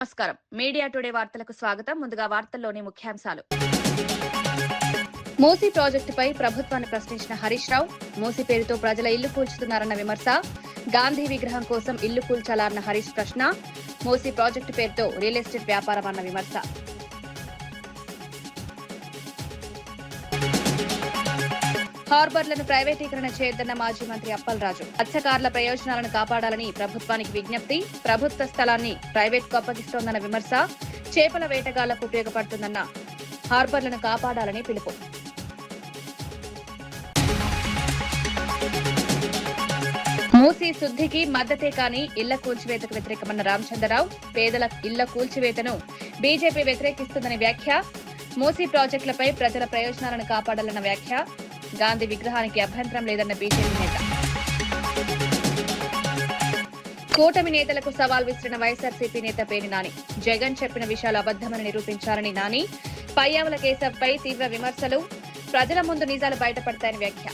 నమస్కారం media today వార్తలకు స్వాగతం. ముందుగా వార్తల్లోని ముఖ్యాంశాలు. మూసీ ప్రాజెక్టుపై ప్రభుత్వాన్ని ప్రశ్నించిన హరీష్ రావు, మూసీ పేరుతో ప్రజల ఇల్లు కూల్చుతున్నారన్న విమర్శ, గాంధీ విగ్రహం కోసం ఇల్లు కూల్చాలన్న హరీష్ ప్రశ్న, మూసీ ప్రాజెక్టు పేరుతో రియల్ ఎస్టేట్ వ్యాపారం అన్న విమర్శ. హార్బర్లను ప్రైవేటీకరణ చేయొద్దన్న మాజీ మంత్రి అప్పలరాజు, మత్స్యకారుల ప్రయోజనాలను కాపాడాలని ప్రభుత్వానికి విజ్ఞప్తి, ప్రభుత్వ స్థలాన్ని ప్రైవేట్కు అప్పగిస్తోందన్న విమర్శ, చేపల వేటగాళ్లకు ఉపయోగపడుతుందన్న హార్బర్లను కాపాడాలని పిలుపు. మూసీ శుద్ధికి మద్దతే కానీ ఇళ్ల కూల్చివేతకు వ్యతిరేకమన్న రామచంద్రరావు, పేదల ఇళ్ల కూల్చివేతను బీజేపీ వ్యతిరేకిస్తుందని వ్యాఖ్య, మూసీ ప్రాజెక్టులపై ప్రజల ప్రయోజనాలను కాపాడాలన్న వ్యాఖ్య, గాంధీ విగ్రహానికి అభ్యంతరం లేదన్న బీజేపీ నేత. కూటమి నేతలకు సవాల్ విసిరిన వైఎస్ఆర్సీపీ నేత పేర్ని నాని, జగన్ చెప్పిన విషయాలు అబద్దమని నిరూపించాలని నాని, పయ్యావుల కేశవ్పై తీవ్ర విమర్శలు, ప్రజల ముందు నిజాలు బయటపడతాయని వ్యాఖ్య.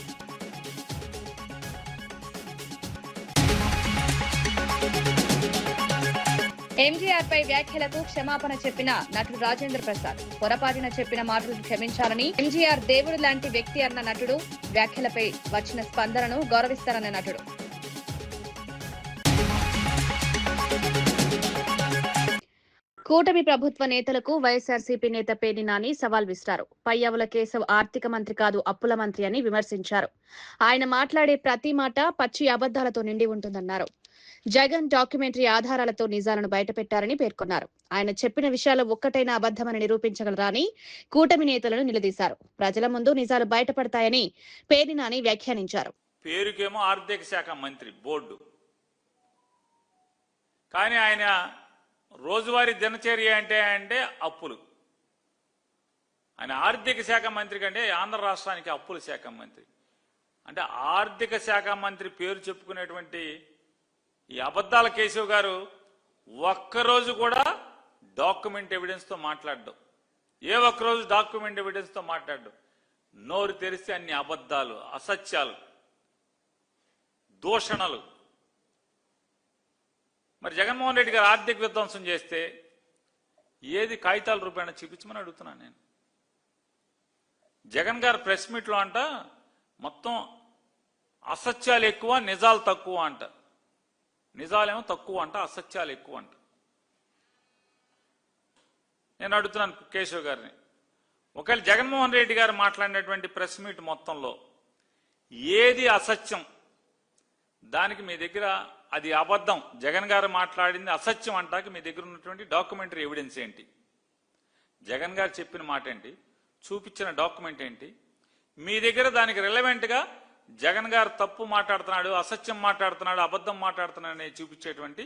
ఎంజీఆర్ పై వ్యాఖ్యలకు క్షమాపణ చెప్పిన నటుడు రాజేంద్ర ప్రసాద్, పొరపాటున చెప్పిన మాటలను క్షమించాలని, ఎంజీఆర్ దేవుడు లాంటి వ్యక్తి అన్న నటుడు, వ్యాఖ్యలపై వచ్చిన స్పందనను గౌరవిస్తారన్న నటుడు. కూటమి ప్రభుత్వ నేతలకు వైఎస్ఆర్సీపీ నేత పేర్ని నాని సవాల్ విసిరారు. పయ్యావుల కేశవ్ ఆర్థిక మంత్రి కాదు, అప్పుల మంత్రి అని విమర్శించారు. ఆయన మాట్లాడే ప్రతి మాట పచ్చి అబద్దాలతో నిండి ఉంటుందన్నారు. జగన్ డాక్యుమెంటరీ ఆధారాలతో నిజాలను బయటపెట్టారని పేర్కొన్నారు. ఆయన చెప్పిన విషయాలు ఒక్కటైనా అబద్దమని నిరూపించగలరా అని కూటమి నేతలను నిలదీశారు. ప్రజల ముందు నిజాలు బయటపడతాయని పేర్ని నాని వ్యాఖ్యానించారు. పేరుకేమో ఆర్థిక శాఖ మంత్రి బోర్డు, కానీ ఆయన రోజువారీ దినచర్య అంటే అప్పులు. ఆయన ఆర్థిక శాఖ మంత్రి కంటే ఆంధ్ర రాష్ట్రానికి అప్పుల శాఖ మంత్రి. అంటే ఆర్థిక శాఖ మంత్రి పేరు చెప్పుకునేటువంటి ఈ అబద్దాల కేశవ్ గారు ఒక్కరోజు కూడా డాక్యుమెంట్ ఎవిడెన్స్తో మాట్లాడడం, ఒక్కరోజు డాక్యుమెంట్ ఎవిడెన్స్తో మాట్లాడడం. నోరు తెరిస్తే అన్ని అబద్దాలు, అసత్యాలు, దూషణలు. మరి జగన్మోహన్ రెడ్డి గారు ఆర్థిక విధ్వంసం చేస్తే ఏది కాగితాల రూపాయన చూపించమని అడుగుతున్నాను నేను. జగన్ గారు ప్రెస్ మీట్లో అంట మొత్తం అసత్యాలు ఎక్కువ, నిజాలు తక్కువ అంట. నిజాలేమో తక్కువ అంట, అసత్యాలు ఎక్కువ అంట. నేను అడుగుతున్నాను కేశవ్ గారిని, ఒకవేళ జగన్మోహన్ రెడ్డి గారు మాట్లాడినటువంటి ప్రెస్ మీట్ మొత్తంలో ఏది అసత్యం, దానికి మీ దగ్గర అది అబద్ధం, జగన్ గారు మాట్లాడింది అసత్యం అంటాక మీ దగ్గర ఉన్నటువంటి డాక్యుమెంటరీ ఎవిడెన్స్ ఏంటి? జగన్ గారు చెప్పిన మాట ఏంటి? చూపించిన డాక్యుమెంట్ ఏంటి? మీ దగ్గర దానికి రిలవెంట్గా జగన్ గారు తప్పు మాట్లాడుతున్నాడు, అసత్యం మాట్లాడుతున్నాడు, అబద్ధం మాట్లాడుతున్నాడు అని చూపించేటువంటి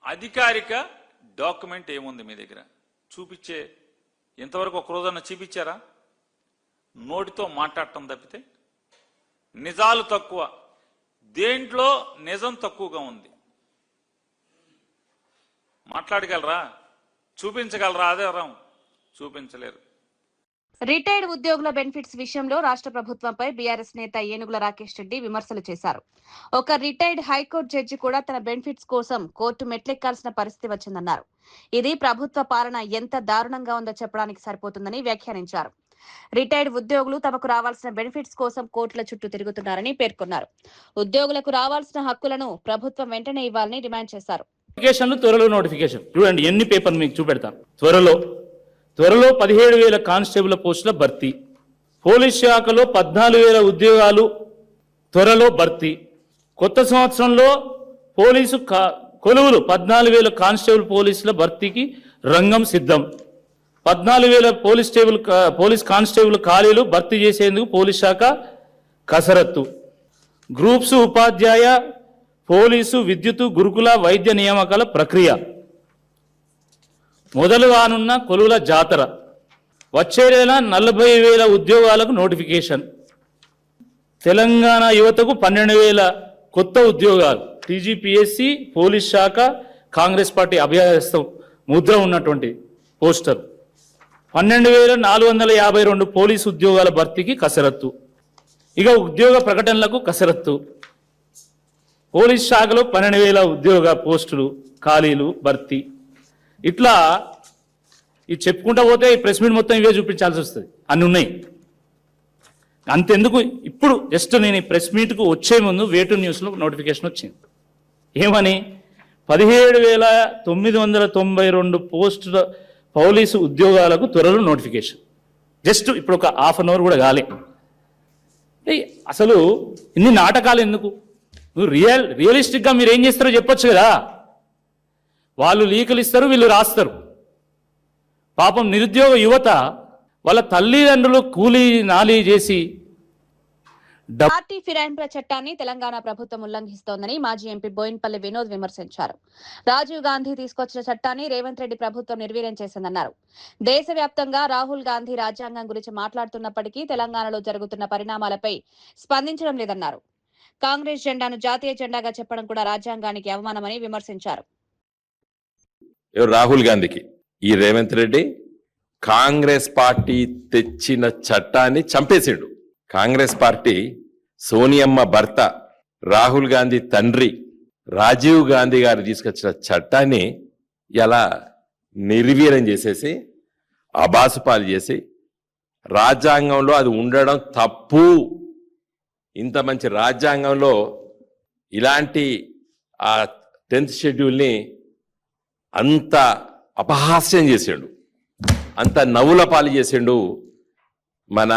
అధికారిక డాక్యుమెంట్ ఏముంది మీ దగ్గర? చూపించే ఇంతవరకు ఒక రోజన్నా చూపించారా? నోటితో మాట్లాడటం తప్పితే. నిజాలు తక్కువ, దేంట్లో నిజం తక్కువగా ఉంది. మాట్లాడగలరా? చూపించగలరా? ఆధారం చూపించలేరు. రిటైర్డ్ ఉద్యోగుల బెనిఫిట్స్ విషయంలో రాష్ట్ర ప్రభుత్వంపై బీఆర్ఎస్ నేత ఏనుగుల రాకేష్ రెడ్డి విమర్శలు చేశారు. ఒక రిటైర్డ్ హైకోర్టు జడ్జి కూడా తన బెనిఫిట్స్ కోసం కోర్టు మెట్లెక్కాల్సిన పరిస్థితి వచ్చిందన్నారు. ఇది ప్రభుత్వ పాలన ఎంత దారుణంగా ఉందో చెప్పడానికి సరిపోతుందని వ్యాఖ్యానించారు. రిటైర్డ్ ఉద్యోగులు తమకు రావాల్సిన బెనిఫిట్స్ కోసం కోర్టుల చుట్టూ తిరుగుతున్నారని పేర్కొన్నారు. ఉద్యోగులకు రావాల్సిన హక్కులను ప్రభుత్వం వెంటనే ఇవ్వాలని డిమాండ్ చేశారు. త్వరలో నోటిఫికేషన్ చూడండి, ఎన్ని పేపర్ మీకు చూపెడతాను. త్వరలో 17,000 కానిస్టేబుల్ పోస్టుల భర్తీ, పోలీస్ శాఖలో 14,000 ఉద్యోగాలు త్వరలో భర్తీ, కొత్త సంవత్సరంలో పోలీసు కొలువులు 14,000 కానిస్టేబుల్ పోలీసుల భర్తీకి రంగం సిద్ధం, 14,000 పోలీస్ కానిస్టేబుల్ ఖాళీలు భర్తీ చేసేందుకు పోలీస్ శాఖ కసరత్తు, గ్రూప్స్ ఉపాధ్యాయ పోలీసు విద్యుత్ గురుకుల వైద్య నియామకాల ప్రక్రియ, మొదలు కానున్న కొలువుల జాతర, వచ్చే నెల 40,000 ఉద్యోగాలకు నోటిఫికేషన్, తెలంగాణ యువతకు 12,000 కొత్త ఉద్యోగాలు, టీజీపీఎస్సీ పోలీస్ శాఖ కాంగ్రెస్ పార్టీ అభ్యర్థం ముద్ర ఉన్నటువంటి పోస్టర్, 12,452 పోలీసు ఉద్యోగాల భర్తీకి కసరత్తు, ఇక ఉద్యోగ ప్రకటనలకు కసరత్తు, పోలీస్ శాఖలో 12,000 ఉద్యోగ పోస్టులు ఖాళీలు భర్తీ, ఇట్లా ఇది చెప్పుకుంటా పోతే ఈ ప్రెస్ మీట్ మొత్తం ఇవే చూపించాల్సి వస్తుంది, అన్ని ఉన్నాయి. అంతెందుకు, ఇప్పుడు జస్ట్ నేను ఈ ప్రెస్ మీట్కు వచ్చే ముందు వేటు న్యూస్లో నోటిఫికేషన్ వచ్చింది. ఏమని? 17,992 పోస్టుల పోలీసు ఉద్యోగాలకు త్వరలో నోటిఫికేషన్. జస్ట్ ఇప్పుడు ఒక హాఫ్ అన్ అవర్ కూడా కాలే. అసలు ఇన్ని నాటకాలు ఎందుకు? నువ్వు రియలిస్టిక్గా మీరు ఏం చేస్తారో చెప్పొచ్చు కదా. వాళ్ళు లీకులు ఇస్తారు, వీళ్ళు రాస్తారు. పాపం నిరుద్యోగ యువత వాళ్ళ తల్లిదండ్రులు కూలీ నాలీ చేసి పార్టీ ఫిరాయింపుల చట్టాన్ని తెలంగాణ ప్రభుత్వం ఉల్లంఘిస్తోందని మాజీ ఎంపీ బోయిన్పల్లి వినోద్ విమర్శించారు. రాజీవ్ గాంధీ తీసుకొచ్చిన చట్టాన్ని రేవంత్ రెడ్డి ప్రభుత్వం నిర్వీర్యం చేసిందన్నారు. దేశవ్యాప్తంగా రాహుల్ గాంధీ రాజ్యాంగం గురించి మాట్లాడుతున్నప్పటికీ తెలంగాణలో జరుగుతున్న పరిణామాలపై స్పందించడం లేదన్నారు. కాంగ్రెస్ జెండాను జాతీయ జెండాగా చెప్పడం కూడా రాజ్యాంగానికి అవమానమని విమర్శించారు. రాహుల్ గాంధీకి ఈ రేవంత్ రెడ్డి కాంగ్రెస్ పార్టీ తెచ్చిన చట్టాన్ని చంపేసాడు. కాంగ్రెస్ పార్టీ సోనియమ్మ భర్త రాహుల్ గాంధీ తండ్రి రాజీవ్ గాంధీ గారు తీసుకొచ్చిన చట్టాన్ని ఇలా నిర్వీర్యం చేసేసి అబాసుపాలు చేసి రాజ్యాంగంలో అది ఉండడం తప్పు, ఇంత మంచి రాజ్యాంగంలో ఇలాంటి ఆ 10th షెడ్యూల్ని అంత అపహాస్యం చేసాడు, అంత నవ్వుల పాలు చేసిండు మన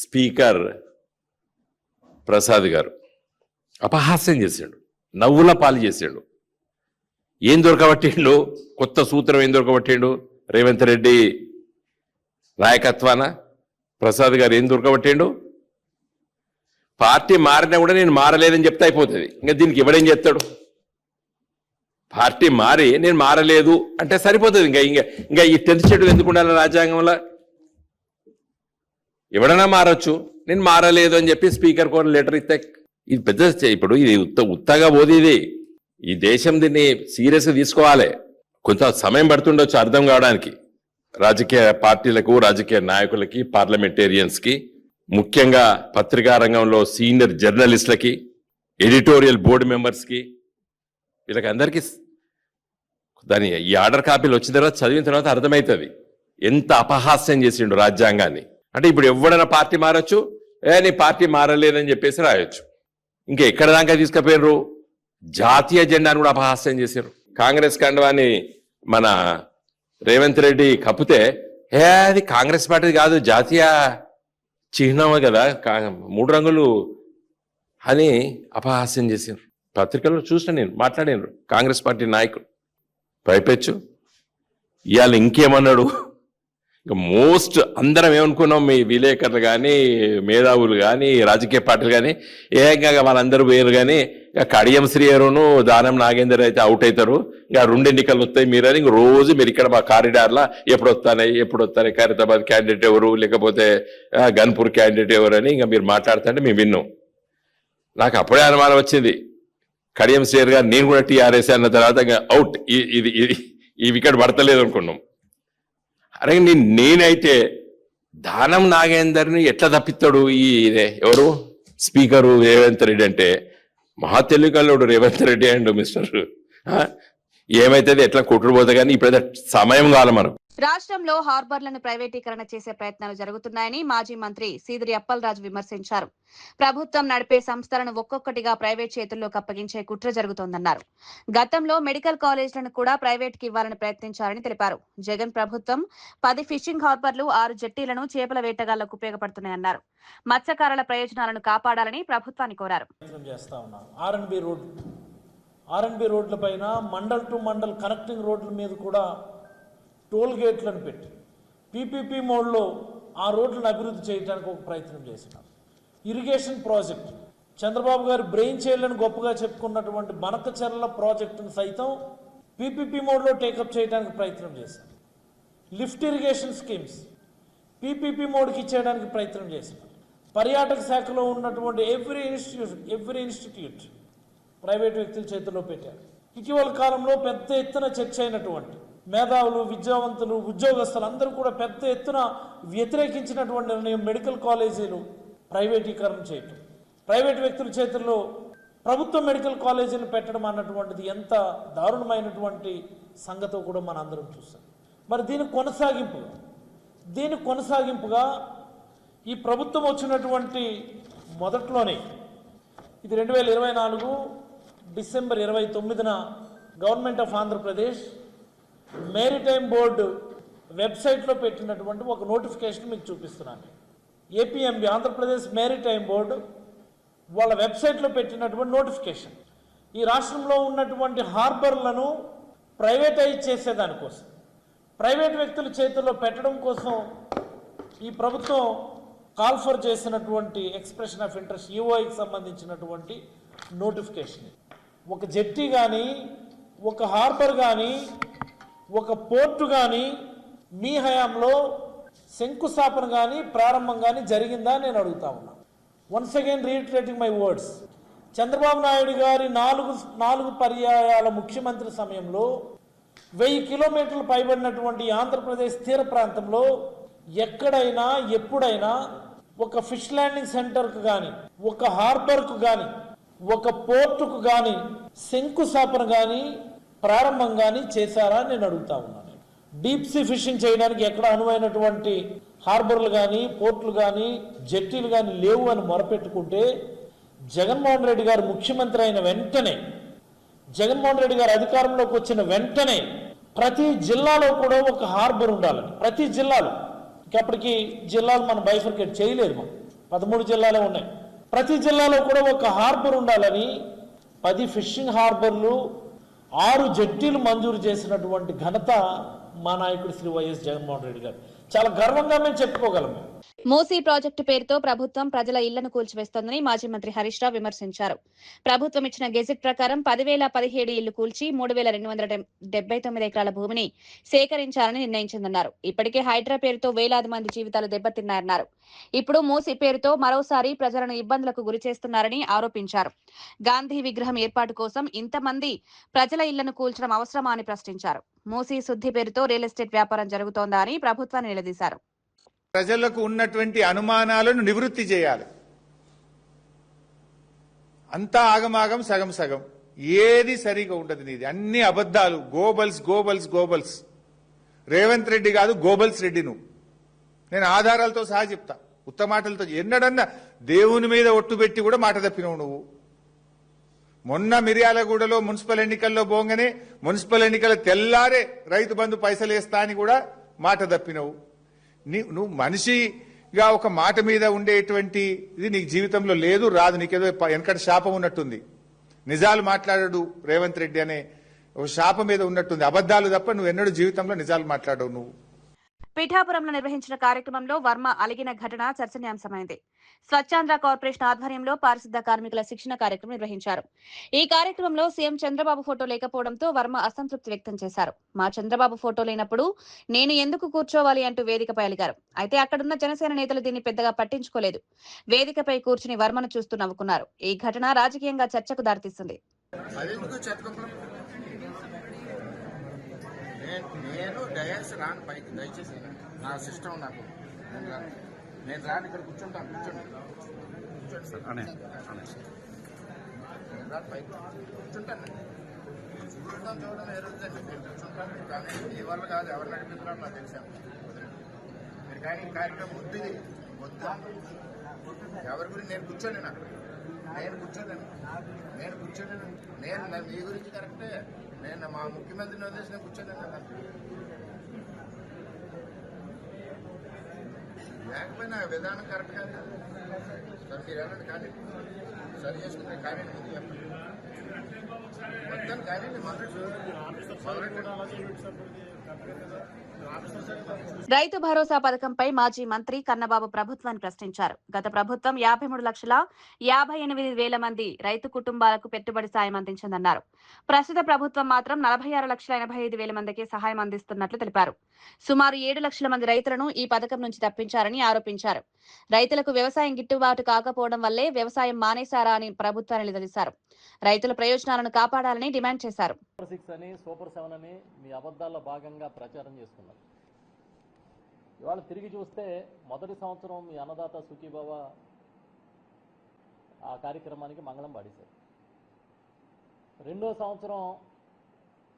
స్పీకర్ ప్రసాద్ గారు. అపహాస్యం చేసాడు, నవ్వుల పాలు చేసాడు. ఏం దొరకబట్టిండు? కొత్త సూత్రం ఏం దొరకబట్టిండు? రేవంత్ రెడ్డి నాయకత్వాన ప్రసాద్ గారు ఏం దొరకబట్టిండు? పార్టీ మారినా కూడా నేను మారలేదని చెప్తే అయిపోతుంది. ఇంకా దీనికి ఎవడేం చెప్తాడు? పార్టీ మారి నేను మారలేదు అంటే సరిపోతుంది. ఇంకా ఈ 10th షెడ్యూల్ ఎందుకు ఉండాలి రాజ్యాంగంలో? ఎవడన్నా మారచ్చు, నేను మారలేదు అని చెప్పి స్పీకర్ కూడా లెటర్ ఇస్తే ఇది పెద్ద, ఇప్పుడు ఇది ఉత్తగా పోదు. ఇది ఈ దేశం దీన్ని సీరియస్గా తీసుకోవాలి. కొంత సమయం పడుతుండొచ్చు అర్థం కావడానికి రాజకీయ పార్టీలకు, రాజకీయ నాయకులకి, పార్లమెంటేరియన్స్కి, ముఖ్యంగా పత్రికా రంగంలో సీనియర్ జర్నలిస్టులకి, ఎడిటోరియల్ బోర్డు మెంబర్స్కి, వీళ్ళకి అందరికీ దాని ఈ ఆర్డర్ కాపీలు వచ్చిన తర్వాత చదివిన తర్వాత అర్థమవుతుంది ఎంత అపహాస్యం చేసిండు రాజ్యాంగాన్ని. అంటే ఇప్పుడు ఎవడైనా పార్టీ మారచ్చు, నీ పార్టీ మారలేదని చెప్పేసి రాయొచ్చు. ఇంకా ఎక్కడ దాకా తీసుకుపోయారు? జాతీయ జెండాను కూడా అపహాస్యం చేశారు. కాంగ్రెస్ కండువాన్ని మన రేవంత్ రెడ్డి కప్పితే అది కాంగ్రెస్ పార్టీ కాదు, జాతీయ చిహ్నమే కదా, 3 రంగులు అని అపహాస్యం చేశారు. పత్రికల్లో చూసిన, నేను మాట్లాడాను కాంగ్రెస్ పార్టీ నాయకుడు పైపెచ్చు. ఇవాళ ఇంకేమన్నాడు? ఇంకా మోస్ట్ అందరం ఏమనుకున్నాం, మీ విలేకరులు కానీ, మేధావులు కానీ, రాజకీయ పార్టీలు కానీ ఏకంగా వాళ్ళందరూ వేరు. కానీ ఇక కడియం శ్రీహరును దానం నాగేందర్ అయితే అవుట్ అవుతారు. ఇంకా 2 ఎన్నికలు వస్తాయి మీరని ఇంక రోజు మీరు ఇక్కడ మా కారిడార్లో ఎప్పుడు వస్తాయి ఖైరతాబాద్ క్యాండిడేట్ ఎవరు, లేకపోతే గన్పూర్ క్యాండిడేట్ ఎవరు అని ఇంకా మీరు మాట్లాడుతుంటే మేము విన్నాం. నాకు అప్పుడే అనుమానం వచ్చింది, కడియం శ్రీహర్ గారు నేను కూడా టీఆర్ఎస్ అన్న తర్వాత అవుట్, ఈ వికెట్ పడతలేదు అనుకున్నాం. అరే నేనైతే దానం నాగేందర్ని ఎట్లా తప్పిస్తాడు ఈ ఎవరు స్పీకరు రేవంత్ రెడ్డి అంటే? మహా తెలివికల్లోడు రేవంత్ రెడ్డి అండ్ మిస్టర్ ఏమైతుంది ఎట్లా కొట్టుకుపోతా. కానీ ఇప్పుడైతే సమయం కావాలి మనకు. రాష్ట్రంలో హార్బర్లను ప్రైవేటీకరణ చేసే ప్రయత్నాలు జరుగుతున్నాయని మాజీ మంత్రి సీదిరి అప్పలరాజు విమర్శించారు. ప్రభుత్వం నడిపే సంస్థలను ఒక్కొక్కటిగా ప్రైవేట్ చేతుల్లోకి అప్పగించే కుట్ర జరుగుతోందన్నారు. గతంలో మెడికల్ కాలేజీలను కూడా ప్రైవేట్ కి ఇవ్వాలని ప్రయత్నించారని తెలిపారు. జగన్ ప్రభుత్వం 10 ఫిషింగ్ హార్బర్లు, 6 జెట్టీలను చేపల వేటగాళ్లకు ఉపయోగపడుతున్నాయన్నారు. మత్స్యకారుల ప్రయోజనాలను కాపాడాలని ప్రభుత్వాన్ని కోరారు. ఆర్ఎన్బి రోడ్ల పైన మండల్ టు మండల్ కనెక్టింగ్ రోడ్ల మీద కూడా టోల్ గేట్లను పెట్టి పీపీపీ మోడ్లో ఆ రోడ్లను అభివృద్ధి చేయడానికి ఒక ప్రయత్నం చేసినారు. ఇరిగేషన్ ప్రాజెక్ట్, చంద్రబాబు గారు బ్రెయిన్ చైల్డ్లను గొప్పగా చెప్పుకున్నటువంటి బనకచెర్ల ప్రాజెక్టును సైతం పీపీపీ మోడ్లో టేకప్ చేయడానికి ప్రయత్నం చేశారు. లిఫ్ట్ ఇరిగేషన్ స్కీమ్స్ పీపీపీ మోడ్కి ఇచ్చేయడానికి ప్రయత్నం చేసినారు. పర్యాటక శాఖలో ఉన్నటువంటి ఎవ్రీ ఇన్స్టిట్యూట్ ప్రైవేట్ వ్యక్తుల చేతుల్లో పెట్టారు. ఇటీవల కాలంలో పెద్ద ఎత్తున చర్చ అయినటువంటి మేధావులు, విద్యావంతులు, ఉద్యోగస్తులు అందరూ కూడా పెద్ద ఎత్తున వ్యతిరేకించినటువంటి నిర్ణయం మెడికల్ కాలేజీలు ప్రైవేటీకరణ చేయటం, ప్రైవేట్ వ్యక్తుల చేతుల్లో ప్రభుత్వ మెడికల్ కాలేజీలు పెట్టడం అన్నటువంటిది ఎంత దారుణమైనటువంటి సంగతో కూడా మనందరం చూసాం. మరి దీని కొనసాగింపుగా ఈ ప్రభుత్వం వచ్చినటువంటి మొదట్లోనే ఇది 2024 December 29న government of Andhra Pradesh maritime board వెబ్సైట్లో పెట్టినటువంటి ఒక నోటిఫికేషన్ మీకు చూపిస్తున్నాను. ఏపీఎంబీ ఆంధ్రప్రదేశ్ మేరిటైమ్ బోర్డు వాళ్ళ వెబ్సైట్లో పెట్టినటువంటి నోటిఫికేషన్ ఈ రాష్ట్రంలో ఉన్నటువంటి హార్బర్లను ప్రైవేటైజ్ చేసేదానికోసం, ప్రైవేట్ వ్యక్తుల చేతుల్లో పెట్టడం కోసం ఈ ప్రభుత్వం కాల్ఫర్ చేసినటువంటి ఎక్స్ప్రెషన్ ఆఫ్ ఇంట్రెస్ట్ ఈఓఐకి సంబంధించినటువంటి నోటిఫికేషన్. ఒక జెట్టి కానీ, ఒక హార్బర్ కానీ, ఒక పోర్టు కానీ మీ హయాంలో శంకుస్థాపన కానీ ప్రారంభం కానీ జరిగిందా నేను అడుగుతా ఉన్నా. Once again reiterating my words, Chandrababu Naidu గారి నాలుగు పర్యాయాల ముఖ్యమంత్రి సమయంలో 1000 కిలోమీటర్లు పైబడినటువంటి ఆంధ్రప్రదేశ్ తీర ప్రాంతంలో ఎక్కడైనా ఎప్పుడైనా ఒక ఫిష్ ల్యాండింగ్ సెంటర్కు కానీ, ఒక హార్బర్కు కానీ, ఒక పోర్టుకు కానీ శంకుస్థాపన కానీ ప్రారంభం కానీ చేశారా నేను అడుగుతా ఉన్నాను. డీప్ సీ ఫిషింగ్ చేయడానికి ఎక్కడ అనువైనటువంటి హార్బర్లు కానీ, పోర్టులు కానీ, జెట్టీలు కానీ లేవు అని మొరపెట్టుకుంటే జగన్మోహన్ రెడ్డి గారు ముఖ్యమంత్రి అయిన వెంటనే, జగన్మోహన్ రెడ్డి గారు అధికారంలోకి వచ్చిన వెంటనే ప్రతి జిల్లాలో కూడా ఒక హార్బర్ ఉండాలని, ప్రతి జిల్లాలో, ఇంకప్పటికీ జిల్లాలు మనం బైఫర్కేట్ చేయలేదు, మనం 13 జిల్లాలే ఉన్నాయి, ప్రతి జిల్లాలో కూడా ఒక హార్బర్ ఉండాలని 10 ఫిషింగ్ హార్బర్లు 6 జెట్టీలు మంజూరు చేసినటువంటి ఘనత మా నాయకుడు శ్రీ వైఎస్ జగన్మోహన్ రెడ్డి గారు. చాలా గర్వంగా మేము చెప్పుకోగలము. మూసీ ప్రాజెక్టు పేరుతో ప్రభుత్వం ప్రజల ఇళ్లను కూల్చివేస్తోందని మాజీ మంత్రి హరీష్ రావు విమర్శించారు. ప్రభుత్వం ఇచ్చిన గెజిట్ ప్రకారం 10,017 ఇళ్లు కూల్చి 3,279 ఎకరాల భూమిని సేకరించాలని నిర్ణయించిందన్నారు. ఇప్పటికే హైడ్రా పేరుతో వేలాది మంది జీవితాలు దెబ్బతిన్నారన్నారు. ఇప్పుడు మూసీ పేరుతో మరోసారి ప్రజలను ఇబ్బందులకు గురిచేస్తున్నారని ఆరోపించారు. గాంధీ విగ్రహం ఏర్పాటు కోసం ఇంతమంది ప్రజల ఇళ్లను కూల్చడం అవసరమా అని ప్రశ్నించారు. మూసీ శుద్ధి పేరుతో రియల్ ఎస్టేట్ వ్యాపారం జరుగుతోందా అని ప్రభుత్వాన్ని నిలదీశారు. ప్రజలకు ఉన్నటువంటి అనుమానాలను నివృత్తి చేయాలి. అంతా ఆగమాగం, సగం సగం, ఏది సరిగా ఉండదు. నీది అన్ని అబద్ధాలు, గోబల్స్. రేవంత్ రెడ్డి కాదు, గోబల్స్ రెడ్డి నువ్వు. నేను ఆధారాలతో సహా చెప్తా, ఉత్తమాటలతో. ఎన్నడన్నా దేవుని మీద ఒట్టు పెట్టి కూడా మాట తప్పినవు నువ్వు. మొన్న మిర్యాలగూడలో మున్సిపల్ ఎన్నికల్లో పోగానే మున్సిపల్ ఎన్నికల తెల్లారే రైతు బంధు పైసలు వేస్తా అని కూడా మాట తప్పినవు. నువ్వు మనిషిగా ఒక మాట మీద ఉండేటువంటి ఇది నీకు జీవితంలో లేదు, రాదు. నీకేదో వెనకటి శాపం ఉన్నట్టుంది. నిజాలు మాట్లాడాడు రేవంత్ రెడ్డి అనే ఒక శాపం మీద ఉన్నట్టుంది. అబద్ధాలు తప్ప నువ్వు ఎన్నడూ జీవితంలో నిజాలు మాట్లాడవు నువ్వు. పిఠాపురంలో నిర్వహించిన కార్యక్రమంలో వర్మ అలిగిన ఘటన చర్చనీయాంశమైంది. స్వచ్ఛాంధ్ర కార్పొరేషన్ ఆధ్వర్యంలో పారిశుద్ధ కార్మికుల శిక్షణ కార్యక్రమం నిర్వహించారు. ఈ కార్యక్రమంలో సీఎం చంద్రబాబు ఫోటో లేకపోవడంతో వర్మ అసంతృప్తి వ్యక్తం చేశారు. మా చంద్రబాబు ఫోటో లేనప్పుడు నేను ఎందుకు కూర్చోవాలి అంటూ వేదికపై అలిగారు. అయితే అక్కడున్న జనసేన నేతలు దీన్ని పెద్దగా పట్టించుకోలేదు. వేదికపై కూర్చుని వర్మను చూస్తూ నవ్వుకున్నారు. ఈ ఘటన రాజకీయంగా చర్చకు దారితీస్తుంది. నేను డయాస్ రాను పైకి, దయచేసి నా సిస్టమ్ నాకు నేను రాను, ఇక్కడ కూర్చుంటాను. కూర్చోండి సార్, నేను రాను పైకి కూర్చుంటాను. చూడడం చూడడం ఎరుగుతుంది, నేను కూర్చుంటాను. కానీ మీ వల్ల కాదు, ఎవరు నడిపిస్తున్నారో నాకు తెలిసాను. మీరు కానీ కార్యక్రమం వద్దు, ఎవరి గురించి నేను కూర్చోలేను, నేను కూర్చోలేను. నేను మీ గురించి కరెక్టే, నేను మా ముఖ్యమంత్రిని వదిలేసి నేను కూర్చోలేను కదా. లేకపోయినా విధానం కరెక్ట్ కాదు. సార్ మీరు వెళ్ళండి, కానీ సరి చేసుకుంటే కానీ ముందు చెప్పండి. మొత్తం కానీ రైతు భరోసా పథకంపై మాజీ మంత్రి కన్నబాబు ప్రభుత్వాన్ని ప్రశ్నించారు. గత ప్రభుత్వం 53,58,000 మంది రైతు కుటుంబాలకు పెట్టుబడి సాయం అందించిందన్నారు. ప్రస్తుత ప్రభుత్వం మాత్రం 46,85,000 మందికి సహాయం అందిస్తున్నట్లు తెలిపారు. సుమారు 7 లక్షల మంది రైతులను ఈ పథకం నుంచి తప్పించారని ఆరోపించారు. రైతులకు వ్యవసాయం గిట్టుబాటు కాకపోవడం వల్లే వ్యవసాయం మానేశారా అని ప్రభుత్వాన్ని నిలదీశారు. రైతుల ప్రయోజనాలను కాపాడాలని డిమాండ్ చేశారు. సూపర్ 7 అని మీ అబద్ధాల్లో భాగంగా ప్రచారం చేస్తున్నారు. ఇవాళ తిరిగి చూస్తే మొదటి సంవత్సరం మీ అన్నదాత సుఖీభవ ఆ కార్యక్రమానికి మంగళం పాడేశారు. రెండో సంవత్సరం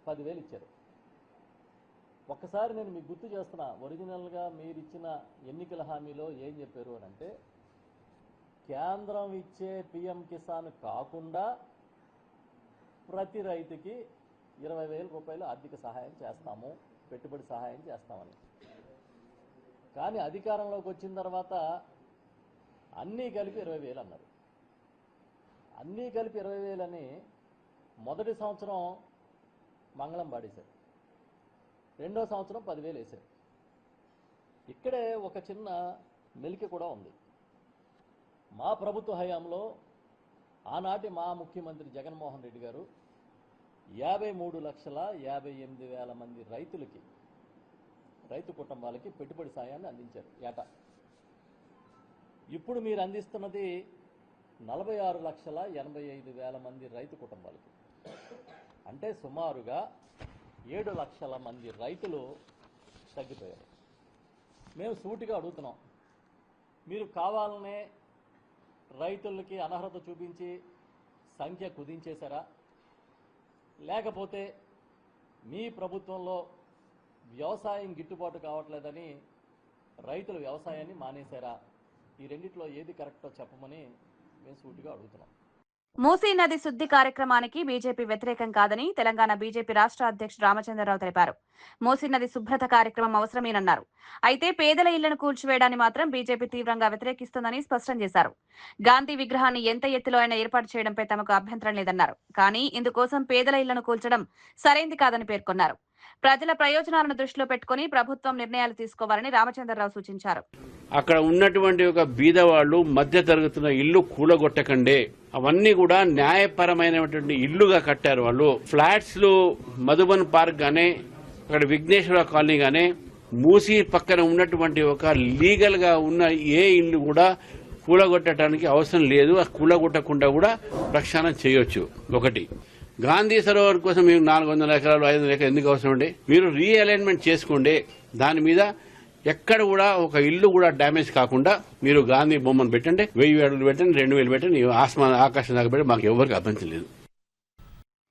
10,000 ఇచ్చారు. ఒక్కసారి నేను మీకు గుర్తు చేస్తున్నా, ఒరిజినల్గా మీరు ఇచ్చిన ఎన్నికల హామీలో ఏం చెప్పారు అని అంటే, కేంద్రం ఇచ్చే పిఎం కిసాన్ కాకుండా ప్రతి రైతుకి 20,000 రూపాయలు ఆర్థిక సహాయం చేస్తాము, పెట్టుబడి సహాయం చేస్తామని. కానీ అధికారంలోకి వచ్చిన తర్వాత అన్నీ కలిపి 20,000 అన్నారు. అన్నీ కలిపి 20,000 అని మొదటి సంవత్సరం మంగళం పాడేశారు, రెండో సంవత్సరం 10,000 వేశారు. ఇక్కడే ఒక చిన్న మెలిక కూడా ఉంది. మా ప్రభుత్వ హయాంలో ఆనాటి మా ముఖ్యమంత్రి జగన్మోహన్ రెడ్డి గారు 53,58,000 మంది రైతు కుటుంబాలకి పెట్టుబడి సాయాన్ని అందించారు ఏటా. ఇప్పుడు మీరు అందిస్తున్నది 46,85,000 మంది రైతు కుటుంబాలకి. అంటే సుమారుగా 7 లక్షల మంది రైతులు తగ్గిపోయారు. మేము సూటిగా అడుగుతున్నాం, మీరు కావాలనే రైతులకి అనర్హత చూపించి సంఖ్య కుదించేశారా, లేకపోతే మీ ప్రభుత్వంలో వ్యవసాయం గిట్టుబాటు కావట్లేదని రైతులు వ్యవసాయాన్ని మానేశారా? ఈ రెండిట్లో ఏది కరెక్టో చెప్పమని మేము సూటిగా అడుగుతున్నాం. మూసీ నది శుద్ధి కార్యక్రమానికి బీజేపీ వ్యతిరేకం కాదని తెలంగాణ బీజేపీ రాష్ట్ర అధ్యక్షుడు రామచంద్రరావు తెలిపారు. మూసీ నది శుభ్రత కార్యక్రమం అవసరమేనన్నారు. అయితే పేదల ఇళ్లను కూల్చివేయడాన్ని మాత్రం బీజేపీ తీవ్రంగా వ్యతిరేకిస్తుందని స్పష్టం చేశారు. గాంధీ విగ్రహాన్ని ఎంత ఎత్తులో అయినా ఏర్పాటు చేయడంపై తమకు అభ్యంతరం లేదన్నారు. కానీ ఇందుకోసం పేదల ఇళ్లను కూల్చడం సరైంది కాదని పేర్కొన్నారు. ప్రజల ప్రయోజనాలను దృష్టిలో పెట్టుకుని ప్రభుత్వం నిర్ణయాలు తీసుకోవాలని రామచంద్రరావు సూచించారు. అక్కడ ఉన్నటువంటి ఒక బీదవాళ్లు మధ్య తరగతున్న ఇల్లు కూలగొట్టకండే, అవన్నీ కూడా న్యాయపరమైనటువంటి ఇల్లుగా కట్టారు. వాళ్ళు ఫ్లాట్స్ లో మధుబన్ పార్క్ గానే, అక్కడ విఘ్నేశ్వర కాలనీ గానే, మూసీ పక్కన ఉన్నటువంటి ఒక లీగల్ గా ఉన్న ఏ ఇల్లు కూడా కూలగొట్టడానికి అవసరం లేదు. ఆ కూలగొట్టకుండా కూడా ప్రక్షాళన చేయొచ్చు. ఒకటి, గాంధీ సరోవర్ కోసం మీరు 400 ఎకరాలు 500 ఎకరాలు ఎందుకు అవసరం అండి? మీరు రీఅలైన్మెంట్ చేసుకోండి. దాని మీద ఎక్కడ కూడా ఒక ఇల్లు కూడా డ్యామేజ్ కాకుండా మీరు గాంధీ బొమ్మను పెట్టండి, 1000 అడుగులు పెట్టండి, 2000 పెట్టండి, ఆకాశం దాకా పెట్టి మాకు ఎవరికి అభ్యంతరం లేదు.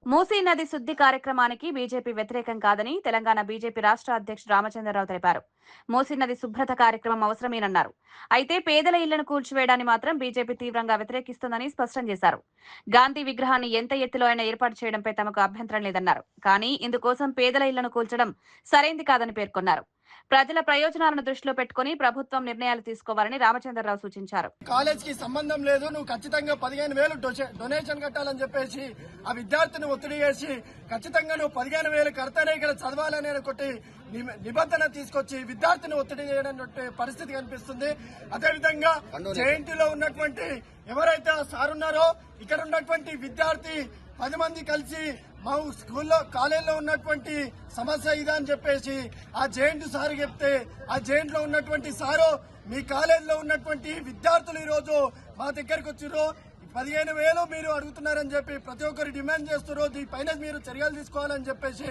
మూసీ నది శుద్ధి కార్యక్రమానికి బీజేపీ వ్యతిరేకం కాదని తెలంగాణ బీజేపీ రాష్ట్ర అధ్యక్షుడు రామచంద్రరావు తెలిపారు. మూసీ నది శుభ్రత కార్యక్రమం అవసరమేనన్నారు. అయితే పేదల ఇళ్లను కూల్చివేయడాన్ని మాత్రం బీజేపీ తీవ్రంగా వ్యతిరేకిస్తుందని స్పష్టం చేశారు. గాంధీ విగ్రహాన్ని ఎంత ఎత్తులో అయినా ఏర్పాటు చేయడంపై తమకు అభ్యంతరం లేదన్నారు. కానీ ఇందుకోసం పేదల ఇళ్లను కూల్చడం సరైంది కాదని పేర్కొన్నారు. ప్రజల ప్రయోజనాలను దృష్టిలో పెట్టుకుని ప్రభుత్వం నిర్ణయాలు తీసుకోవాలని రామచంద్రరావు సూచించారు. కాలేజ్ కి సంబంధం లేదు, నువ్వు ఖచ్చితంగా 15,000 డొనేషన్ కట్టాలని చెప్పేసి ఆ విద్యార్థిని ఒత్తిడి చేసి ఖచ్చితంగా నువ్వు 15,000 కడితేనే ఇక్కడ చదవాలనే ఒకటి నిబంధన తీసుకొచ్చి విద్యార్థిని ఒత్తిడి చేయడం పరిస్థితి కనిపిస్తుంది. అదేవిధంగా జేఎన్టీలో ఉన్నటువంటి ఎవరైతే సార్ ఉన్నారో ఇక్కడ ఉన్నటువంటి విద్యార్థి 10 మంది కలిసి మా స్కూల్లో కాలేజీలో ఉన్నటువంటి సమస్య ఇదా అని చెప్పేసి ఆ జేఎన్టీ సార్ చెప్తే, ఆ జేఎన్టీలో ఉన్నటువంటి సారు మీ కాలేజీలో ఉన్నటువంటి విద్యార్థులు ఈ రోజు మా దగ్గరకు వచ్చిర్రు, 15,000 మీరు అడుగుతున్నారని చెప్పి ప్రతి ఒక్కరు డిమాండ్ చేస్తున్నారు. దీనిపైన మీరు చర్యలు తీసుకోవాలని చెప్పేసి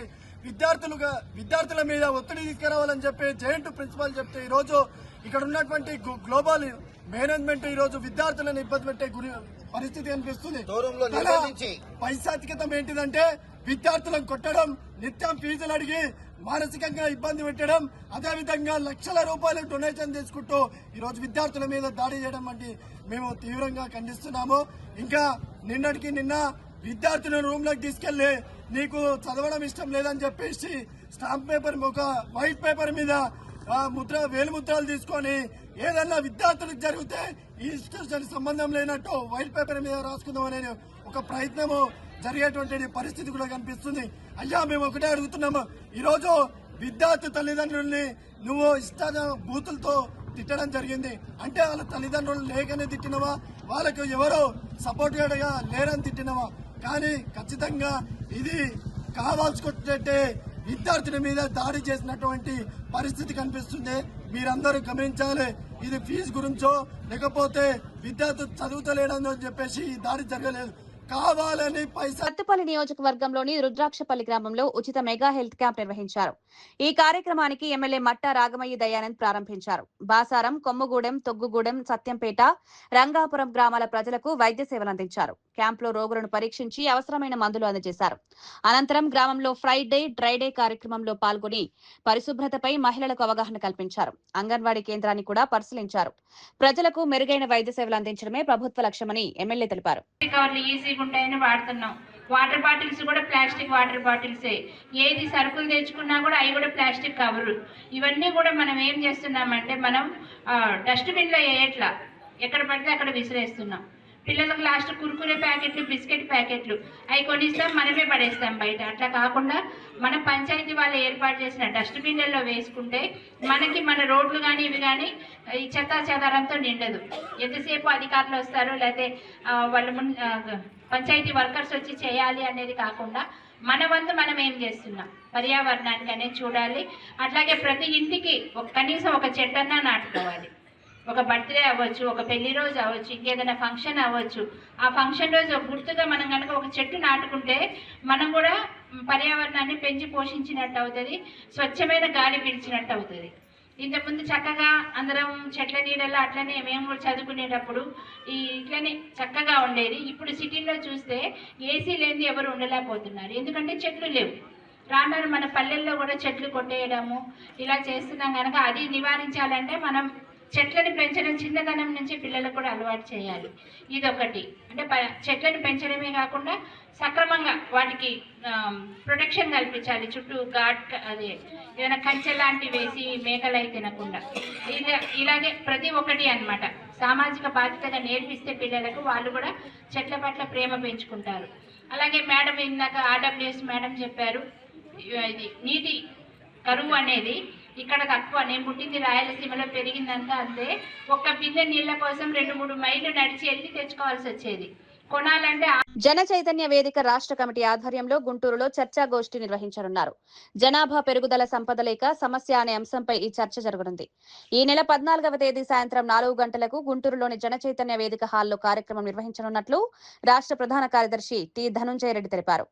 విద్యార్థుల మీద ఒత్తిడి తీసుకురావాలని చెప్పి జేఎన్టీ ప్రిన్సిపాల్ చెప్తే ఈ రోజు ఇక్కడ ఉన్నటువంటి గ్లోబల్ మేనేజ్మెంట్ ఈ రోజు విద్యార్థులను ఇబ్బంది పెట్టే పరిస్థితి కనిపిస్తుంది. పైశాచికతం ఏంటిదంటే విద్యార్థులను కొట్టడం, నిత్యం ఫీజులు అడిగి మానసికంగా ఇబ్బంది పెట్టడం, అదేవిధంగా లక్షల రూపాయలు డొనేషన్ తీసుకుంటూ ఈ రోజు విద్యార్థుల మీద దాడి చేయడం వంటి మేము తీవ్రంగా ఖండిస్తున్నాము. ఇంకా నిన్నటికి నిన్న విద్యార్థులను రూమ్ లోకి తీసుకెళ్లి నీకు చదవడం ఇష్టం లేదని చెప్పేసి స్టాంప్ పేపర్, ఒక వైట్ పేపర్ మీద వేలిముద్రలు తీసుకొని ఏదన్నా విద్యార్థులకు జరిగితే ఈ ఇన్స్టిట్యూషన్ సంబంధం లేనట్టు వైట్ పేపర్ మీద రాసుకుందాం అనే ఒక ప్రయత్నము జరిగేటువంటి పరిస్థితి కూడా కనిపిస్తుంది. అయ్యా మేము ఒకటే అడుగుతున్నాము, ఈరోజు విద్యార్థి తల్లిదండ్రుల్ని నువ్వు ఇష్ట బూతులతో తిట్టడం జరిగింది. అంటే వాళ్ళ తల్లిదండ్రులు లేకనే తిట్టినవా, వాళ్ళకు ఎవరో సపోర్ట్ గా లేరని తిట్టినవా? కానీ ఖచ్చితంగా ఇది కావాల్సుకుంటే విద్యార్థుల మీద దాడి చేసినటువంటి పరిస్థితి కనిపిస్తుంది. మీరందరూ గమనించాలి. ఇది ఫీజు గురించో లేకపోతే విద్యార్థులు చదువుతలేడని చెప్పేసి ఈ దాడి జరగలేదు, కావాలని సత్తుపల్లి నియోజకవర్గంలోని రుద్రాక్షపల్లి గ్రామంలో ఉచిత మెగా హెల్త్ క్యాంప్ నిర్వహించారు. ఈ కార్యక్రమానికి ఎమ్మెల్యే మట్టా రాగమయ్యి దయానంద్ ప్రారంభించారు. బాసారం, కొమ్ముగూడెం, తొగ్గుగూడెం, సత్యంపేట, రంగాపురం గ్రామాల ప్రజలకు వైద్య సేవలు అందించారు. క్యాంపులో రోగులను పరీక్షించి అవసరమైన మందులు అందజేశారు. అనంతరం గ్రామంలో ఫ్రైడే డ్రై డే కార్యక్రమంలో పాల్గొని పరిశుభ్రతపై మహిళలకు అవగాహన కల్పించారు. అంగన్వాడీ కేంద్రాన్ని కూడా పరిశీలించారు. ప్రజలకు మెరుగైన వైద్య సేవలు అందించడమే ప్రభుత్వ లక్ష్యమని ఎమ్మెల్యే తెలిపారు. ఈజీగా ఉంటాయని వాడుతున్నాం. వాటర్ బాటిల్స్ కూడా ప్లాస్టిక్ వాటర్ బాటిల్సే. ఏది సరుకులు తెచ్చుకున్నా కూడా అవి కూడా ప్లాస్టిక్ కవరు. ఇవన్నీ కూడా మనం ఏం చేస్తున్నామంటే మనం డస్ట్బిన్లో వేయట్లా, ఎక్కడ పడితే అక్కడ విసిరేస్తున్నాం. పిల్లలకు లాస్ట్ కుర్కురే ప్యాకెట్లు, బిస్కెట్ ప్యాకెట్లు అవి కొనిస్తాం, మనమే పడేస్తాం బయట. అట్లా కాకుండా మన పంచాయతీ వాళ్ళు ఏర్పాటు చేసిన డస్ట్బిన్లలో వేసుకుంటే మనకి మన రోడ్లు కానీ ఇవి కానీ ఈ చెత్తా చెదారంతో నిండదు. ఎంతసేపు అధికారులు వస్తారు, లేకపోతే వాళ్ళు పంచాయతీ వర్కర్స్ వచ్చి చేయాలి అనేది కాకుండా మన వంతు మనం ఏం చేస్తున్నాం పర్యావరణానికి అనేది చూడాలి. అట్లాగే ప్రతి ఇంటికి కనీసం ఒక చెట్టన్నా నాటుకోవాలి. ఒక బర్త్డే అవ్వచ్చు, ఒక పెళ్లి రోజు అవ్వచ్చు, ఇంకేదైనా ఫంక్షన్ అవ్వచ్చు. ఆ ఫంక్షన్ రోజు గుర్తుగా మనం కనుక ఒక చెట్టు నాటుకుంటే మనం కూడా పర్యావరణాన్ని పెంచి పోషించినట్టు అవుతుంది, స్వచ్ఛమైన గాలి పీల్చినట్టు అవుతుంది. ఇంతకుముందు చక్కగా అందరం చెట్ల నీడల్లో అట్లనే మేము కూడా చదువుకునేటప్పుడు ఇట్లనే చక్కగా ఉండేది. ఇప్పుడు సిటీల్లో చూస్తే ఏసీ లేనిది ఎవరు ఉండలేకపోతున్నారు, ఎందుకంటే చెట్లు లేవు. రాను మన పల్లెల్లో కూడా చెట్లు కొట్టేయడము ఇలా చేస్తున్నాం కనుక అది నివారించాలంటే మనం చెట్లను పెంచడం చిన్నతనం నుంచి పిల్లలకు కూడా అలవాటు చేయాలి. ఇదొకటి. అంటే చెట్లను పెంచడమే కాకుండా సక్రమంగా వాటికి ప్రొటెక్షన్ కల్పించాలి. చుట్టూ అదే ఏదైనా కంచె లాంటివి వేసి మేకలు అయి తినకుండా ఇలాగే ప్రతి ఒక్కటి అన్నమాట. సామాజిక బాధ్యతగా నేర్పిస్తే పిల్లలకు వాళ్ళు కూడా చెట్ల పట్ల ప్రేమ పెంచుకుంటారు. అలాగే మేడం ఇందాక ఆర్డబ్ల్యూఎస్ మేడం చెప్పారు, ఇది నీటి కరువు అనేది ఇక్కడ తక్కువ. నేను పుట్టింది రాయలసీమలో, పెరిగిందంతా అంతే. ఒక్క బిందె నీళ్ల కోసం 2-3 మైళ్ళు నడిచి వెళ్ళి తెచ్చుకోవాల్సి వచ్చేది. కొనాలంటే జన చైతన్య వేదిక రాష్ట్ర కమిటీ ఆధ్వర్యంలో గుంటూరులో చర్చాగోష్ఠి నిర్వహించనున్నారు. జనాభా పెరుగుదల సంపద లేక సమస్య అనే అంశంపై ఈ చర్చ జరగనుంది. ఈ నెల 14వ తేదీ సాయంత్రం 4 గంటలకు గుంటూరులోని జన చైతన్య వేదిక హాల్లో కార్యక్రమం నిర్వహించనున్నట్లు రాష్ట్ర ప్రధాన కార్యదర్శి టి ధనుంజయ రెడ్డి తెలిపారు.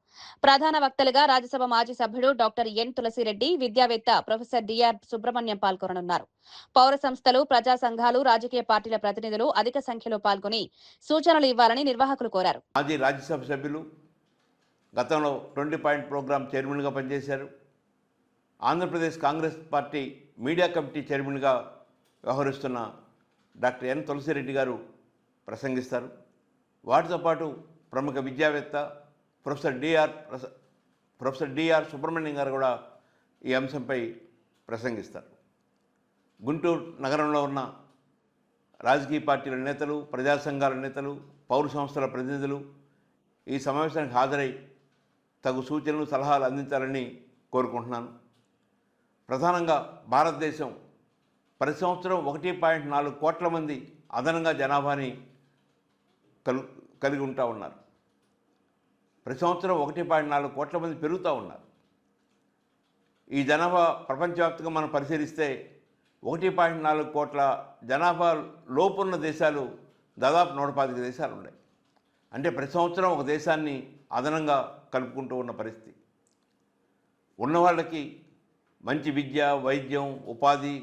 ప్రధాన వక్తలుగా రాజ్యసభ మాజీ సభ్యుడు డాక్టర్ ఎన్ తులసిరెడ్డి, విద్యావేత్త ప్రొఫెసర్ డిఆర్ సుబ్రహ్మణ్యం పాల్గొననున్నారు. పౌర సంస్థలు, ప్రజా సంఘాలు, రాజకీయ పార్టీల ప్రతినిధులు అధిక సంఖ్యలో పాల్గొని సూచనలు ఇవ్వాలని నిర్వాహకులు కోరారు. మాజీ రాజ్యసభ సభ్యులు, గతంలో 20 పాయింట్ ప్రోగ్రాం చైర్మన్గా పనిచేశారు. Andhra Pradesh Congress party media committee చైర్మన్గా వ్యవహరిస్తున్న డాక్టర్ ఎన్ తులసిరెడ్డి గారు ప్రసంగిస్తారు. వాటితో పాటు ప్రముఖ విద్యావేత్త ప్రొఫెసర్ డిఆర్ సుబ్రహ్మణ్యం గారు కూడా ఈ అంశంపై ప్రసంగిస్తారు. గుంటూరు నగరంలో ఉన్న రాజకీయ పార్టీల నేతలు, ప్రజా సంఘాల నేతలు, పౌర సంస్థల ప్రతినిధులు ఈ సమావేశానికి హాజరై తగు సూచనలు, సలహాలు అందించాలని కోరుకుంటున్నాను. ప్రధానంగా భారతదేశం ప్రతి సంవత్సరం 1.4 కోట్ల మంది అదనంగా జనాభాని కలిగి ఉంటా ఉన్నారు. ప్రతి సంవత్సరం 1.4 కోట్ల మంది పెరుగుతూ ఉన్నారు. ఈ జనాభా ప్రపంచవ్యాప్తంగా మనం పరిశీలిస్తే 1.4 కోట్ల జనాభా లోపున్న దేశాలు దాదాపు 115 దేశాలు ఉన్నాయి. అంటే ప్రతి సంవత్సరం ఒక దేశాన్ని అదనంగా కలుపుకుంటూ ఉన్న పరిస్థితి. ఉన్నవాళ్ళకి మంచి విద్య, వైద్యం, ఉపాధి,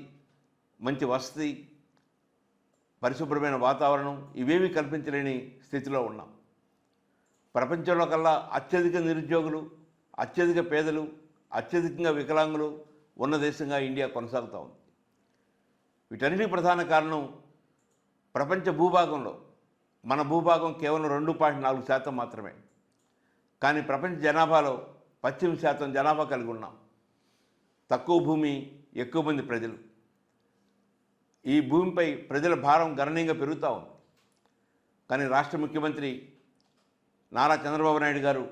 మంచి వసతి, పరిశుభ్రమైన వాతావరణం ఇవేమీ కల్పించలేని స్థితిలో ఉన్నాం. ప్రపంచంలో కల్లా అత్యధిక నిరుద్యోగులు, అత్యధిక పేదలు, అత్యధికంగా వికలాంగులు ఉన్న దేశంగా ఇండియా కొనసాగుతూ ఉంది. వీటన్నిటికీ ప్రధాన కారణం ప్రపంచ భూభాగంలో మన భూభాగం కేవలం 2.4% మాత్రమే. కానీ ప్రపంచ జనాభాలో 18% జనాభా కలిగి ఉన్నాం. తక్కువ భూమి, ఎక్కువ మంది ప్రజలు. ఈ భూమిపై ప్రజల భారం గణనీయంగా పెరుగుతూ ఉంది. కానీ రాష్ట్ర ముఖ్యమంత్రి నారా చంద్రబాబు నాయుడు గారు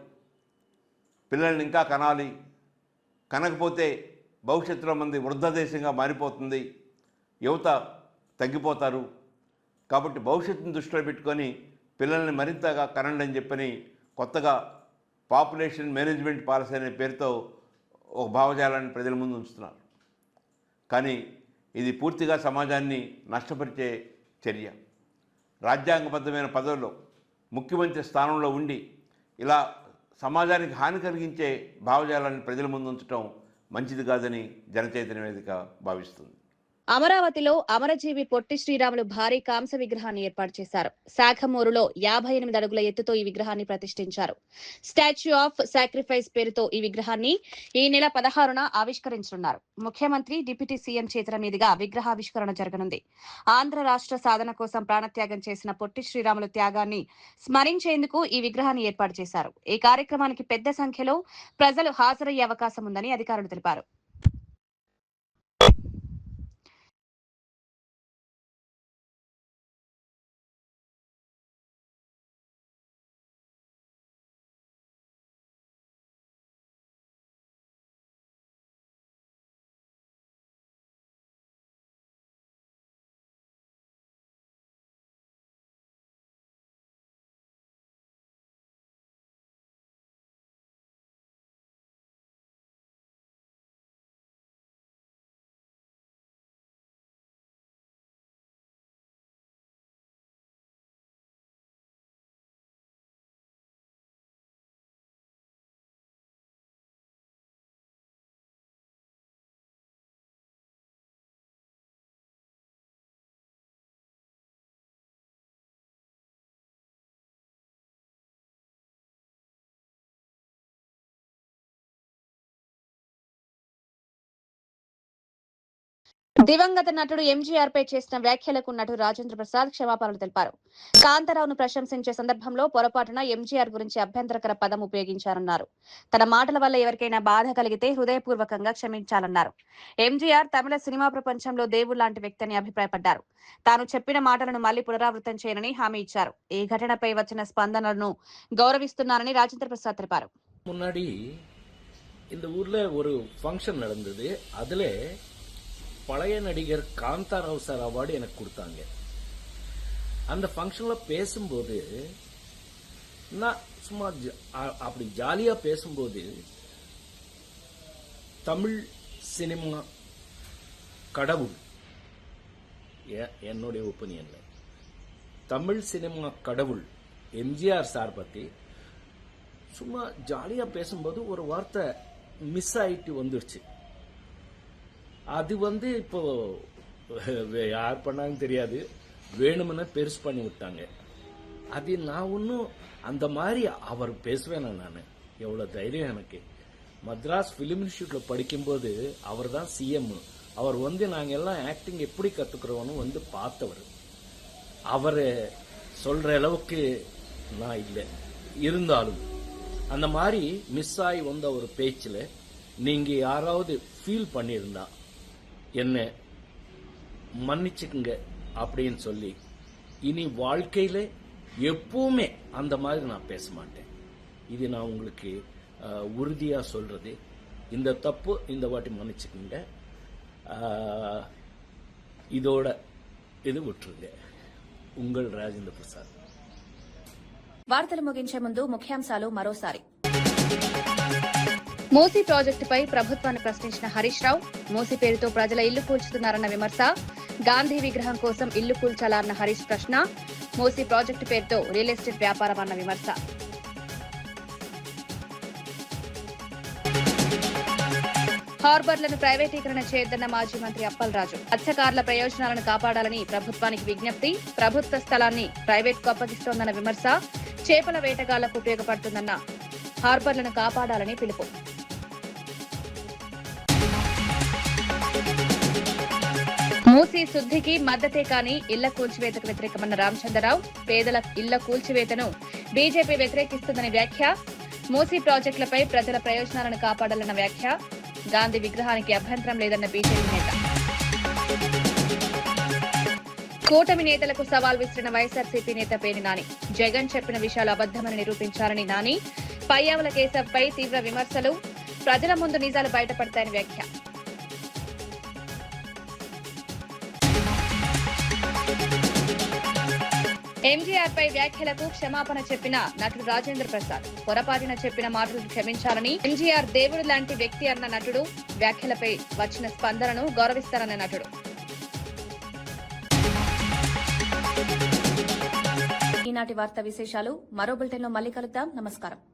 పిల్లల్ని ఇంకా కనాలి, కనకపోతే భవిష్యత్తులో మంది వృద్ధ దేశంగా మారిపోతుంది, యువత తగ్గిపోతారు, కాబట్టి భవిష్యత్తును దృష్టిలో పెట్టుకొని పిల్లల్ని మరింతగా కనండి అని చెప్పని కొత్తగా పాపులేషన్ మేనేజ్మెంట్ పాలసీ అనే పేరుతో ఒక భావజాలాన్ని ప్రజల ముందు ఉంచుతున్నారు. కానీ ఇది పూర్తిగా సమాజాన్ని నష్టపరిచే చర్య. రాజ్యాంగబద్ధమైన పదవుల్లో ముఖ్యమంత్రి స్థానంలో ఉండి ఇలా సమాజానికి హాని కలిగించే భావజాలాన్ని ప్రజల ముందు ఉంచడం మంచిది కాదని జనచైతన్య వేదిక భావిస్తుంది. అమరావతిలో అమరజీవి పొట్టి శ్రీరాములు భారీ కాంస విగ్రహాన్ని ఏర్పాటు చేశారు. శాఖమూరులో 58 అడుగుల ఎత్తుతో ఈ విగ్రహాన్ని ప్రతిష్ఠించారు. స్టాచ్యూ ఆఫ్ సాక్రిఫైస్ పేరుతో ఈ విగ్రహాన్ని ఈ నెల 16న ఆవిష్కరించనున్నారు. ముఖ్యమంత్రి, డిప్యూటీ సీఎం చేతుల మీదుగా విగ్రహావిష్కరణ జరగనుంది. ఆంధ్ర రాష్ట్ర సాధన కోసం ప్రాణత్యాగం చేసిన పొట్టి శ్రీరాములు త్యాగాన్ని స్మరించేందుకు ఈ విగ్రహాన్ని ఏర్పాటు చేశారు. ఈ కార్యక్రమానికి పెద్ద సంఖ్యలో ప్రజలు హాజరయ్యే అవకాశం ఉందని అధికారులు తెలిపారు. దివంగత నటుడు ఎంజీఆర్ పై చేసిన వ్యాఖ్యలకు నటుడు రాజేంద్ర ప్రసాద్ క్షమాపణలు తెలిపారు. కాంతారావును ప్రశంసించే సందర్భంలో పొరపాటున ఎంజీఆర్ గురించి అభ్యంతరకర పదం ఉపయోగించారన్నారు. తన మాటల వల్ల ఎవరికైనా బాధ కలిగితే హృదయపూర్వకంగా క్షమించాలన్నారు. ఎంజీఆర్ తమిళ సినిమా ప్రపంచంలో దేవుడు లాంటి వ్యక్తిని అభిప్రాయపడ్డారు. తాను చెప్పిన మాటలను మళ్లీ పునరావృతం చేయనని హామీ ఇచ్చారు. ఈ ఘటనపై వచ్చిన స్పందనలను గౌరవిస్తున్నారని రాజేంద్ర ప్రసాద్ తెలిపారు. முன்னாடி இந்த ஊர்ல ஒரு ஃபங்க்ஷன் நடந்தது. அதுல பழைய நடிகர் காந்தாராவ் சார் அவார்டு எனக்கு கொடுத்தாங்க. அந்த ஃபங்க்ஷன்ல பேசும்போது நான் சும்மா அப்படி ஜாலியா பேசும்போது தமிழ் சினிமா கடவுள், என்னுடைய ஒப்பீனியன்ல தமிழ் சினிமா கடவுள் எம்ஜிஆர் சார் பத்தி சும்மா ஜாலியா பேசும்போது ஒரு வார்த்தை மிஸ் ஆயிட்டு வந்துருச்சு. அது இப்போ யார் பண்ணாங்கன்னு தெரியாது, வேணும்னு பெருசு பண்ணி விட்டாங்க. அது நான் ஒன்னும் அந்த மாதிரி அவர் பேசுவேன். நான் எவ்வளவு தைரியம் எனக்கு. மദ്രാஸ் பிலிம் இன்ஸ்டியூட்ல படிக்கும்போது அவர் தான் சிஎம். அவர் நாங்க எல்லாம் ஆக்டிங் எப்படி கத்துக்கிறோம்னு பார்த்தவர். அவர் சொல்ற அளவுக்கு நான் இல்லை. இருந்தாலும் அந்த மாதிரி மிஸ் ஆகி வந்த ஒரு பேச்சில் நீங்க யாராவது ஃபீல் பண்ணியிருந்தா என்ன மன்னிச்சுக்குங்க அப்படின்னு சொல்லி இனி வாழ்க்கையில எப்பவுமே அந்த மாதிரி நான் பேச மாட்டேன். இது நான் உங்களுக்கு உறுதியா சொல்றது. இந்த தப்பு இந்த வாட்டி மன்னிச்சுக்குங்க. இதோட இது விட்டுருங்க. உங்கள் రాజేంద్ర ప్రసాద్. వార్తలు ముగించే ముందు ముఖ్యాంశాలు మరోసారి. మూసీ ప్రాజెక్టుపై ప్రభుత్వాన్ని ప్రశ్నించిన హరీష్ రావు. మూసీ పేరుతో ప్రజల ఇల్లు కూల్చుతున్నారన్న విమర్శ. గాంధీ విగ్రహం కోసం ఇల్లు కూల్చాలన్న హరీష్ ప్రశ్న. మూసీ ప్రాజెక్టు పేరుతో రియల్ ఎస్టేట్ వ్యాపారం అన్న విమర్శ. హార్బర్లను ప్రైవేటీకరణ చేయొద్దన్న మాజీ మంత్రి అప్పలరాజు. మత్స్యకారుల ప్రయోజనాలను కాపాడాలని ప్రభుత్వానికి విజ్ఞప్తి. ప్రభుత్వ స్థలాన్ని ప్రైవేట్కు అప్పగిస్తోందన్న విమర్శ. చేపల వేటగాళ్లకు ఉపయోగపడుతుందన్న హార్బర్లను కాపాడాలని పిలుపు. మూసీ శుద్ధికి మద్దతే కానీ ఇళ్ల కూల్చివేతకు వ్యతిరేకమన్న రామచంద్రరావు. పేదల ఇళ్ల కూల్చివేతను బీజేపీ వ్యతిరేకిస్తుందని వ్యాఖ్య. మూసీ ప్రాజెక్టులపై ప్రజల ప్రయోజనాలను కాపాడాలన్న వ్యాఖ్య. గాంధీ విగ్రహానికి అభ్యంతరం లేదన్న బీజేపీ నేత. కూటమి నేతలకు సవాల్ విసిరిన వైఎస్ఆర్సీపీ నేత పేర్ని నాని. జగన్ చెప్పిన విషయాలు అబద్దమని నిరూపించారని నాని. పయ్యావుల కేశవ్పై తీవ్ర విమర్శలు. ప్రజల ముందు నిజాలు బయటపడతాయని వ్యాఖ్య. ఎంజీఆర్ పై వ్యాఖ్యలకు క్షమాపణ చెప్పిన నటుడు రాజేంద్ర ప్రసాద్. పొరపాటున చెప్పిన మాటలను క్షమించాలని. ఎంజీఆర్ దేవుడు లాంటి వ్యక్తి అన్న నటుడు. వ్యాఖ్యలపై వచ్చిన స్పందనను గౌరవిస్తారన్న నటుడు. ఈనాటి వార్తా విశేషాలు మరో బులెటిన్లో మళ్ళీ కలుద్దాం. నమస్కారం.